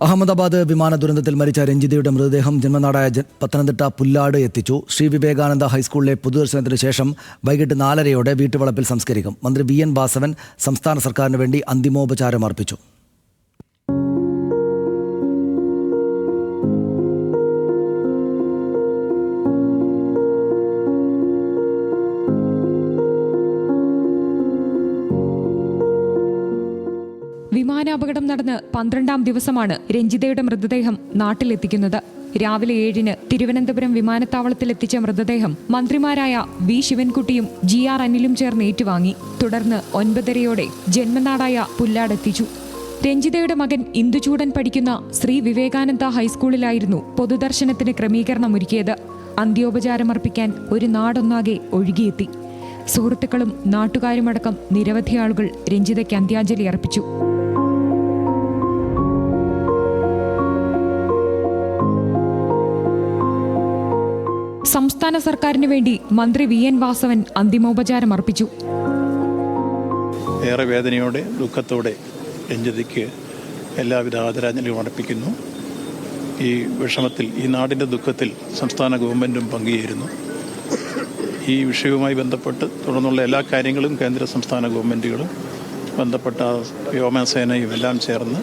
അഹമ്മദാബാദ് വിമാന ദുരന്തത്തിൽ മരിച്ച രഞ്ജിതയുടെ മൃതദേഹം ജന്മനാടായ പത്തനംതിട്ട പുല്ലാട് എത്തിച്ചു. ശ്രീ വിവേകാനന്ദ ഹൈസ്കൂളിലെ പൊതുദർശനത്തിന് ശേഷം വൈകിട്ട് 4:30 വീട്ടുവളപ്പിൽ സംസ്കരിക്കും. മന്ത്രി വി എൻ വാസവൻ സംസ്ഥാന സർക്കാരിന് വേണ്ടി അന്തിമോപചാരം അർപ്പിച്ചു. വിമാനാപകടം നടന്ന് 12ാം ദിവസമാണ് രഞ്ജിതയുടെ മൃതദേഹം നാട്ടിലെത്തിക്കുന്നത്. രാവിലെ 7-ന് തിരുവനന്തപുരം വിമാനത്താവളത്തിലെത്തിച്ച മൃതദേഹം മന്ത്രിമാരായ വി ശിവൻകുട്ടിയും GR അനിലും ചേർന്ന് ഏറ്റുവാങ്ങി. തുടർന്ന് 9:30 ജന്മനാടായ പുല്ലാടെത്തിച്ചു. രഞ്ജിതയുടെ മകൻ ഇന്ദുചൂടൻ പഠിക്കുന്ന ശ്രീ വിവേകാനന്ദ ഹൈസ്കൂളിലായിരുന്നു പൊതുദർശനത്തിന് ക്രമീകരണമൊരുക്കിയത്. അന്ത്യോപചാരമർപ്പിക്കാൻ ഒരു നാടൊന്നാകെ ഒഴുകിയെത്തി. സുഹൃത്തുക്കളും നാട്ടുകാരുമടക്കം നിരവധി ആളുകൾ രഞ്ജിതയ്ക്ക് അന്ത്യാഞ്ജലി അർപ്പിച്ചു. സംസ്ഥാന സർക്കാരിന് വേണ്ടി മന്ത്രി വി എൻ വാസവൻ അന്തിമോപചാരം അർപ്പിച്ചു. ഏറെ വേദനയോടെ ദുഃഖത്തോടെ രഞ്ജിതയ്ക്ക് എല്ലാവിധ ആദരാഞ്ജലിയും അർപ്പിക്കുന്നു. ഈ വിഷമത്തിൽ, ഈ നാടിൻ്റെ ദുഃഖത്തിൽ സംസ്ഥാന ഗവൺമെൻറ്റും പങ്കുചേരുന്നു. ഈ വിഷയവുമായി ബന്ധപ്പെട്ട് തുടർന്നുള്ള എല്ലാ കാര്യങ്ങളും കേന്ദ്ര സംസ്ഥാന ഗവൺമെൻറ്റുകളും ബന്ധപ്പെട്ട വ്യോമസേനയും എല്ലാം ചേർന്ന്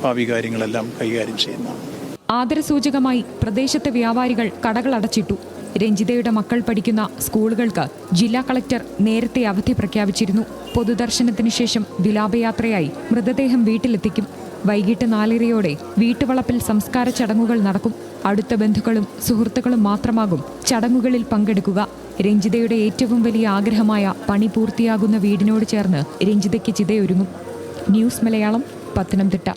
ഭാവി കാര്യങ്ങളെല്ലാം കൈകാര്യം ചെയ്യുന്നു. ആദരസൂചകമായി പ്രദേശത്തെ വ്യാപാരികൾ കടകൾ അടച്ചിട്ടു. രഞ്ജിതയുടെ മക്കൾ പഠിക്കുന്ന സ്കൂളുകൾക്ക് ജില്ലാ കളക്ടർ നേരത്തെ അവധി പ്രഖ്യാപിച്ചിരുന്നു. പൊതുദർശനത്തിന് ശേഷം വിലാപയാത്രയായി മൃതദേഹം വീട്ടിലെത്തിക്കും. വൈകിട്ട് 4:30 വീട്ടുവളപ്പിൽ സംസ്കാര ചടങ്ങുകൾ നടക്കും. അടുത്ത ബന്ധുക്കളും സുഹൃത്തുക്കളും മാത്രമാകും ചടങ്ങുകളിൽ പങ്കെടുക്കുക. രഞ്ജിതയുടെ ഏറ്റവും വലിയ ആഗ്രഹമായ പണി പൂർത്തിയാകുന്ന വീടിനോട് ചേർന്ന് രഞ്ജിതയ്ക്ക് ചിതയൊരുങ്ങും. ന്യൂസ് മലയാളം, പത്തനംതിട്ട.